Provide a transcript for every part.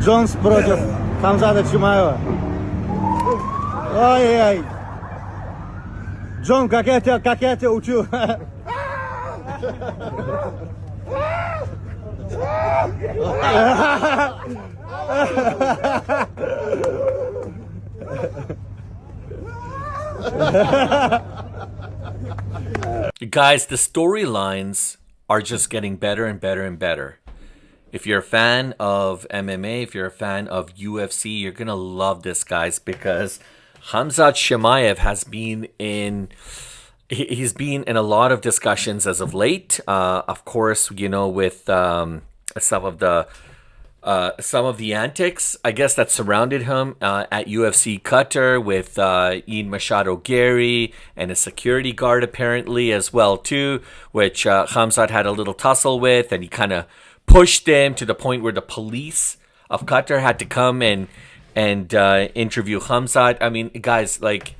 Джонс против Khamzata Chimaeva. Ой-ой-ой. Джон, как я тебя учу. Guys, the storylines are just getting better and better and better. If you're a fan of MMA, if you're a fan of UFC, you're going to love this, guys, because Khamzat Chimaev has been in... He's been in a lot of discussions as of late. Of course, you know, with some of the antics, I guess, that surrounded him at UFC Qatar with Ian Machado Gary and a security guard apparently as well too, which Khamzat had a little tussle with, and he kind of pushed him to the point where the police of Qatar had to come and interview Khamzat. I mean, guys, like,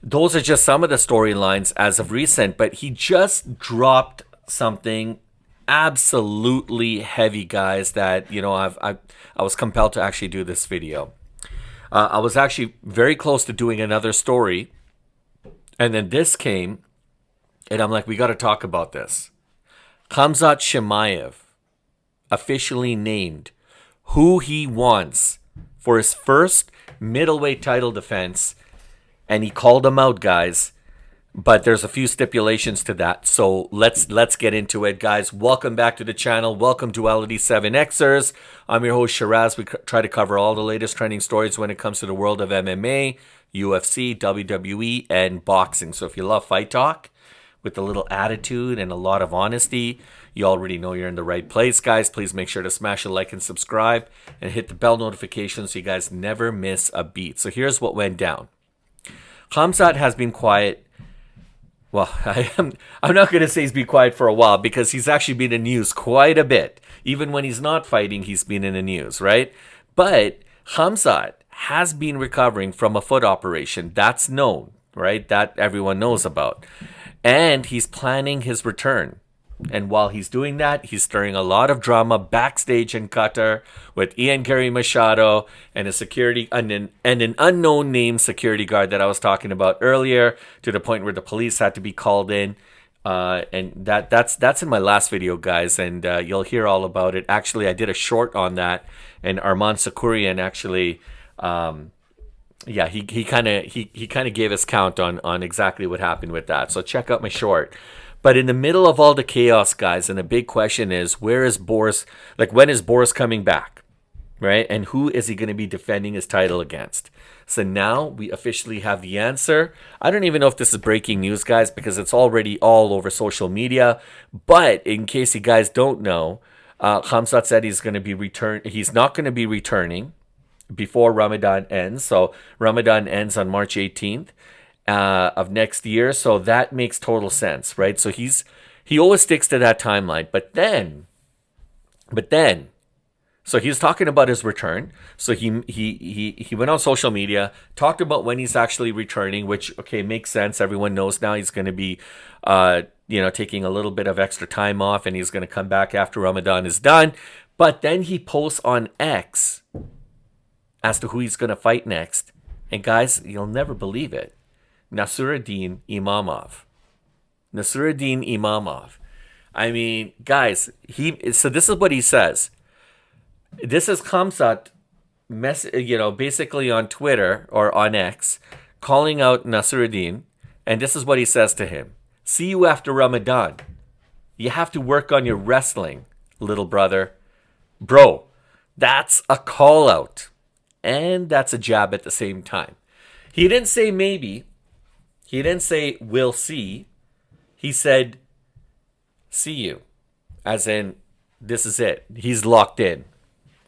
those are just some of the storylines as of recent, but he just dropped something absolutely heavy, guys, that, you know, I was compelled to actually do this video. I was actually very close to doing another story, and then this came, and I'm like, we got to talk about this. Khamzat Chimaev officially named who he wants for his first middleweight title defense, and he called them out, guys. But there's a few stipulations to that, so let's get into it, guys. Welcome back to the channel. Welcome, Duality 7Xers. I'm your host, Shiraz. We try to cover all the latest trending stories when it comes to the world of MMA, UFC, WWE, and boxing. So if you love fight talk with a little attitude and a lot of honesty, you already know you're in the right place, guys. Please make sure to smash a like and subscribe and hit the bell notification so you guys never miss a beat. So here's what went down. Khamzat has been quiet. Well, I'm not going to say he's been quiet for a while, because he's actually been in the news quite a bit. Even when he's not fighting, he's been in the news, right? But Khamzat has been recovering from a foot operation. That's known, right? That everyone knows about. And he's planning his return. And while he's doing that, he's stirring a lot of drama backstage in Qatar with Ian Gary Machado and a security and an unknown named security guard that I was talking about earlier, to the point where the police had to be called in. And that's in my last video, guys, and you'll hear all about it. Actually, I did a short on that, and Arman Sakurian actually, he kind of gave us count on exactly what happened with that. So check out my short. But in the middle of all the chaos, guys, and the big question is, where is Boris? Like, when is Boris coming back, right? And who is he going to be defending his title against? So now we officially have the answer. I don't even know if this is breaking news, guys, because it's already all over social media. But in case you guys don't know, Khamzat said he's going to be He's not going to be returning before Ramadan ends. So Ramadan ends on March 18th. Of next year, so that makes total sense, right? So he always sticks to that timeline. But then, so he's talking about his return. So he went on social media, talked about when he's actually returning, which, okay, makes sense. Everyone knows now he's going to be, taking a little bit of extra time off, and he's going to come back after Ramadan is done. But then he posts on X as to who he's going to fight next, and guys, you'll never believe it. Nassourdine Imavov. Nassourdine Imavov. I mean, guys, so this is what he says. This is Khamzat, basically on Twitter or on X, calling out Nassourdine, and this is what he says to him. See you after Ramadan. You have to work on your wrestling, little brother. Bro, that's a call out. And that's a jab at the same time. He didn't say maybe. He didn't say, we'll see. He said, see you. As in, this is it. He's locked in.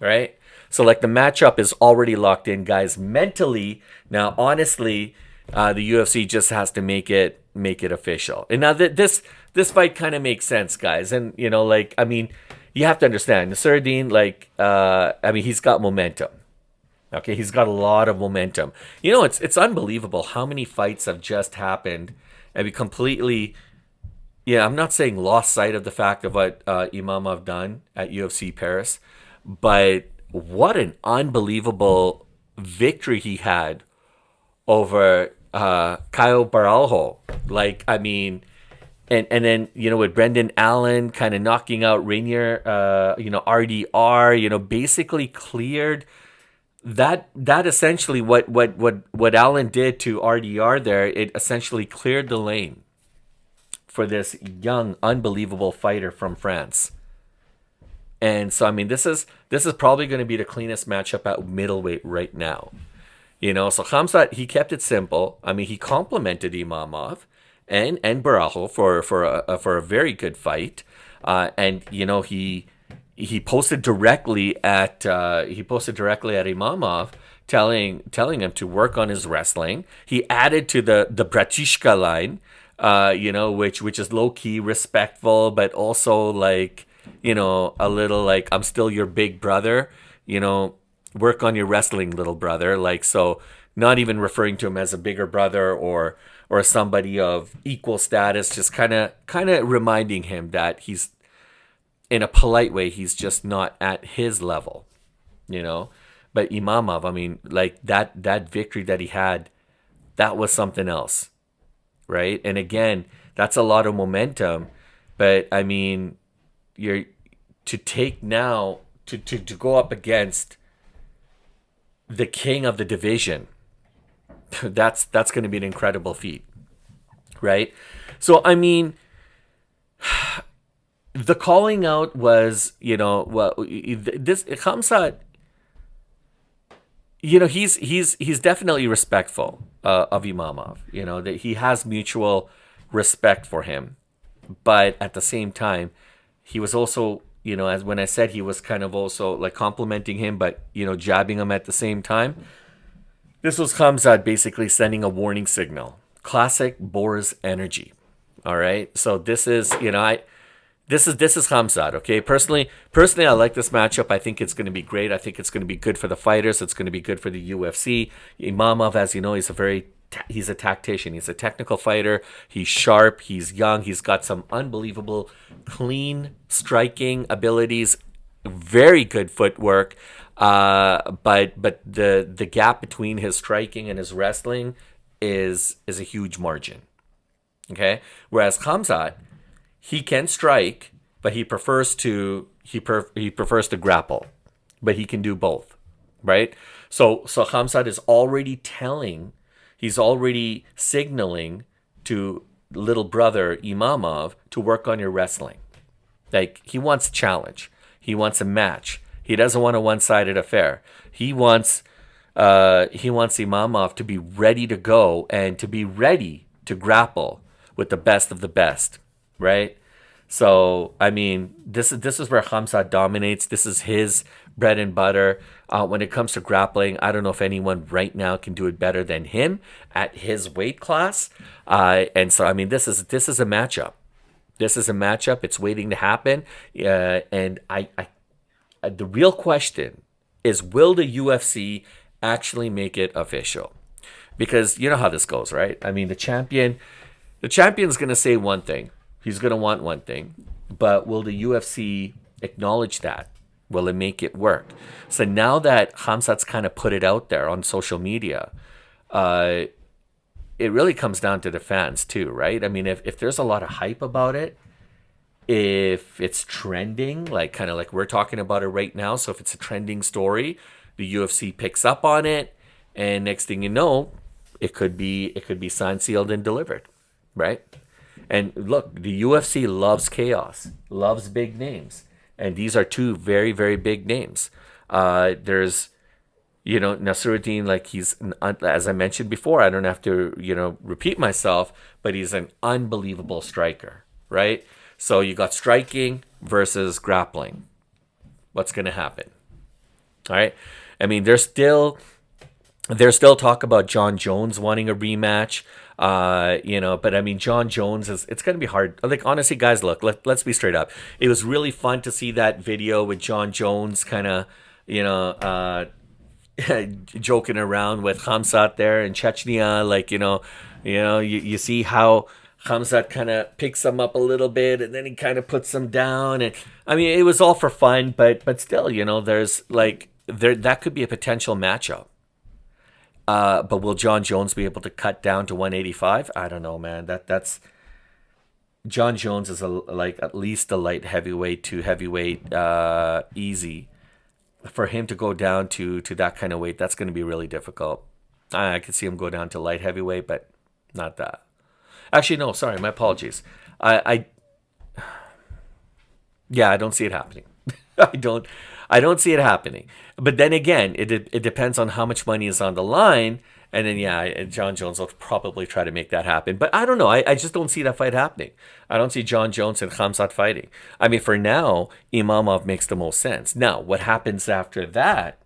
Right? So, like, the matchup is already locked in, guys. Mentally, now, honestly, the UFC just has to make it official. And now, this fight kind of makes sense, guys. And, you have to understand. Nassourdine, he's got momentum. Okay, he's got a lot of momentum. It's unbelievable how many fights have just happened and we completely yeah, I'm not saying lost sight of the fact of what Imamov done at UFC Paris, but what an unbelievable victory he had over Caio Baralho. Like, I mean, and then, with Brendan Allen kind of knocking out Rainier, RDR, basically cleared that essentially what Allen did to RDR there, it essentially cleared the lane for this young, unbelievable fighter from France. And so, I mean, this is probably going to be the cleanest matchup at middleweight right now. So Khamzat, he kept it simple. I mean, he complimented Imamov and Barajo for a very good fight. And he posted directly at Imamov, telling him to work on his wrestling. He added to the Bratishka line, which is low key respectful, but also like, a little like, I'm still your big brother, work on your wrestling, little brother. Like, so not even referring to him as a bigger brother or somebody of equal status, just kind of reminding him that he's, in a polite way, he's just not at his level, But Imamov, I mean, like that victory that he had, that was something else, right? And again, that's a lot of momentum. But I mean, you're to take now to go up against the king of the division. That's going to be an incredible feat, right? So I mean, the calling out was, this Khamzat, he's definitely respectful of Imamov. That he has mutual respect for him, but at the same time, he was also, as when I said he was kind of also like complimenting him, but jabbing him at the same time. This was Khamzat basically sending a warning signal. Classic Boris energy. All right, so this is This is Khamzat, okay? Personally, I like this matchup. I think it's going to be great. I think it's going to be good for the fighters. It's going to be good for the UFC. Imamov, as you know, he's a tactician. He's a technical fighter. He's sharp. He's young. He's got some unbelievable clean striking abilities. Very good footwork. But the gap between his striking and his wrestling is a huge margin. Okay? Whereas Khamzat, he can strike, but he prefers to grapple. But he can do both, right? So Khamzat is already signaling to little brother Imamov to work on your wrestling. Like, he wants a challenge. He wants a match. He doesn't want a one-sided affair. He wants Imamov to be ready to go and to be ready to grapple with the best of the best, right? So, I mean, this is where Khamzat dominates. This is his bread and butter. When it comes to grappling, I don't know if anyone right now can do it better than him at his weight class. And so, I mean, this is a matchup. This is a matchup. It's waiting to happen. And the real question is, will the UFC actually make it official? Because you know how this goes, right? I mean, the champion's going to say one thing. He's going to want one thing. But will the UFC acknowledge that? Will it make it work? So now that Khamzat's kind of put it out there on social media, it really comes down to the fans too, right? I mean, if there's a lot of hype about it, if it's trending, like kind of like we're talking about it right now, so if it's a trending story, the UFC picks up on it, and next thing you know, it could be signed, sealed, and delivered, right? And look, the UFC loves chaos, loves big names. And these are two very, very big names. There's, Nassourdine, like as I mentioned before, I don't have to, repeat myself, but he's an unbelievable striker, right? So you got striking versus grappling. What's going to happen? All right. I mean, there's still talk about John Jones wanting a rematch. But I mean, John Jones it's going to be hard. Like, honestly, guys, look, let's be straight up. It was really fun to see that video with John Jones kind of, joking around with Khamzat there in Chechnya. Like, you see how Khamzat kind of picks him up a little bit, and then he kind of puts him down. And I mean, it was all for fun, but still, there's like that could be a potential matchup. But will John Jones be able to cut down to 185? I don't know, man. That's John Jones is like at least a light heavyweight to heavyweight easy. For him to go down to that kind of weight, that's going to be really difficult. I could see him go down to light heavyweight, but not that. Actually, no, sorry, my apologies. I don't see it happening. I don't see it happening. But then again, it depends on how much money is on the line, and then John Jones will probably try to make that happen. But I don't know. I just don't see that fight happening. I don't see John Jones and Khamzat fighting. I mean, for now, Imavov makes the most sense. Now, what happens after that?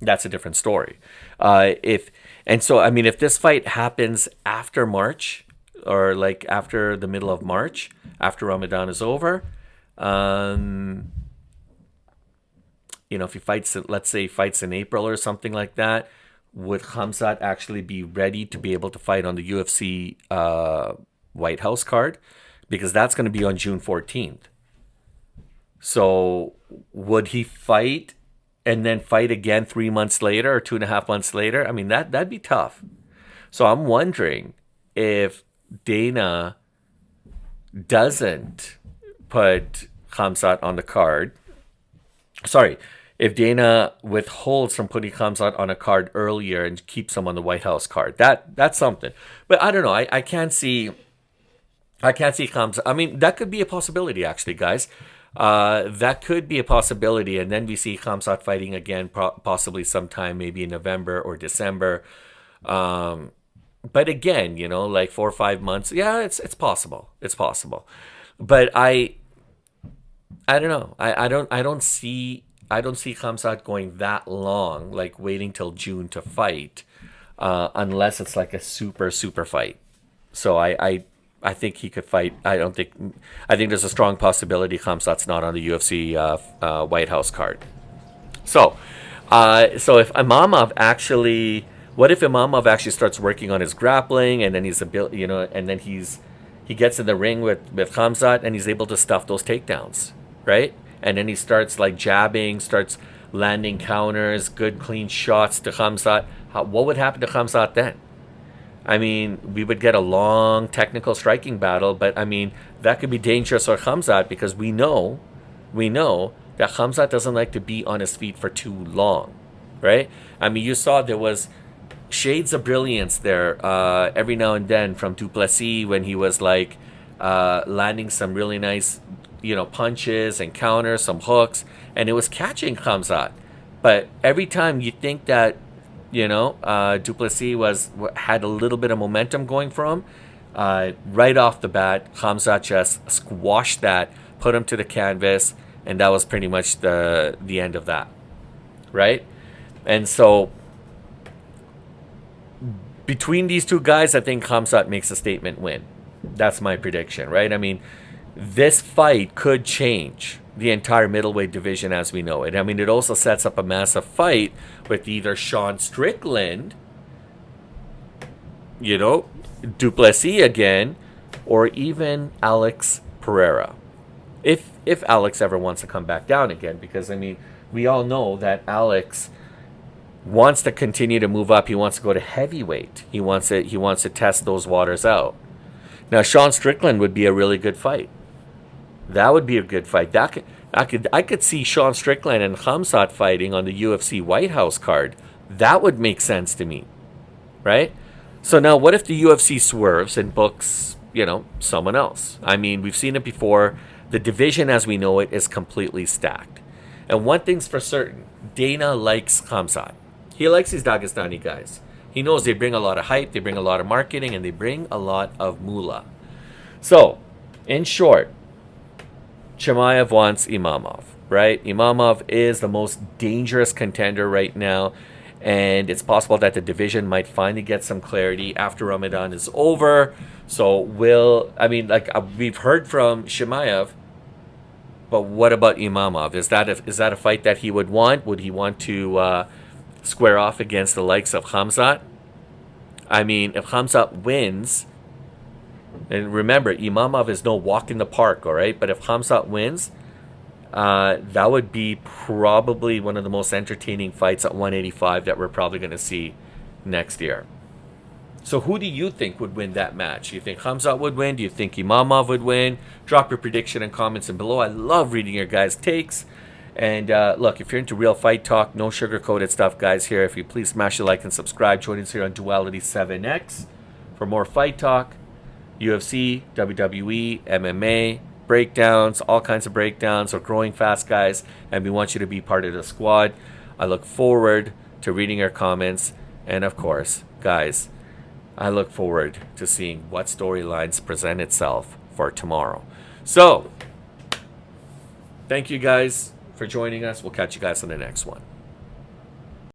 That's a different story. If this fight happens after March, or like after the middle of March, after Ramadan is over, if he fights, let's say fights in April or something like that, would Khamzat actually be ready to be able to fight on the UFC White House card? Because that's going to be on June 14th. So would he fight and then fight again 3 months later or 2.5 months later? I mean, that'd be tough. So I'm wondering if Dana doesn't put Khamzat on the card. Sorry, if Dana withholds from putting Khamzat on a card earlier and keeps him on the White House card, that's something. But I don't know. I can't see Khamzat. I mean, that could be a possibility, actually, guys. That could be a possibility, and then we see Khamzat fighting again, possibly sometime maybe in November or December. But again, like 4 or 5 months, yeah, it's possible. It's possible. But I don't know. I don't see Khamzat going that long, like waiting till June to fight, unless it's like a super fight. So I think he could fight. I think there's a strong possibility Khamzat's not on the UFC White House card. So if Imavov actually, what if Imavov actually starts working on his grappling, and then he gets in the ring with Khamzat and he's able to stuff those takedowns, right? And then he starts like jabbing, starts landing counters, good clean shots to Khamzat. What would happen to Khamzat then? I mean, we would get a long technical striking battle, but I mean, that could be dangerous for Khamzat because we know that Khamzat doesn't like to be on his feet for too long, right? I mean, you saw there was shades of brilliance there every now and then from Du Plessis when he was like landing some really nice punches and counters, some hooks, and it was catching Khamzat. But every time you think that Du Plessis had a little bit of momentum going for him, right off the bat, Khamzat just squashed that, put him to the canvas, and that was pretty much the end of that, right? And so between these two guys, I think Khamzat makes a statement win. That's my prediction, right? I mean, this fight could change the entire middleweight division as we know it. I mean, it also sets up a massive fight with either Sean Strickland, Du Plessis again, or even Alex Pereira. If Alex ever wants to come back down again, because I mean, we all know that Alex wants to continue to move up. He wants to go to heavyweight. He wants to test those waters out. Now, Sean Strickland would be a really good fight. That would be a good fight. I could see Sean Strickland and Khamzat fighting on the UFC White House card. That would make sense to me, right? So now, what if the UFC swerves and books, someone else? I mean, we've seen it before. The division as we know it is completely stacked. And one thing's for certain, Dana likes Khamzat. He likes these Dagestani guys. He knows they bring a lot of hype, they bring a lot of marketing, and they bring a lot of moolah. So, in short, Chimaev wants Imavov, right? Imavov is the most dangerous contender right now, and it's possible that the division might finally get some clarity after Ramadan is over. So we've heard from Chimaev, but what about Imavov? Is that a fight that he would want? Would he want to square off against the likes of Khamzat? I mean, if Khamzat wins, And remember, Imamov is no walk in the park, all right? But if Khamzat wins, that would be probably one of the most entertaining fights at 185 that we're probably going to see next year. So who do you think would win that match? Do you think Khamzat would win? Do you think Imamov would win? Drop your prediction and comments in below. I love reading your guys' takes. And look, if you're into real fight talk, no sugar-coated stuff, guys, here, if you please smash the like and subscribe. Join us here on Duality 7X for more fight talk, UFC, WWE, MMA, breakdowns, all kinds of breakdowns. We're growing fast, guys, and we want you to be part of the squad. I look forward to reading your comments. And, of course, guys, I look forward to seeing what storylines present itself for tomorrow. So, thank you guys for joining us. We'll catch you guys on the next one.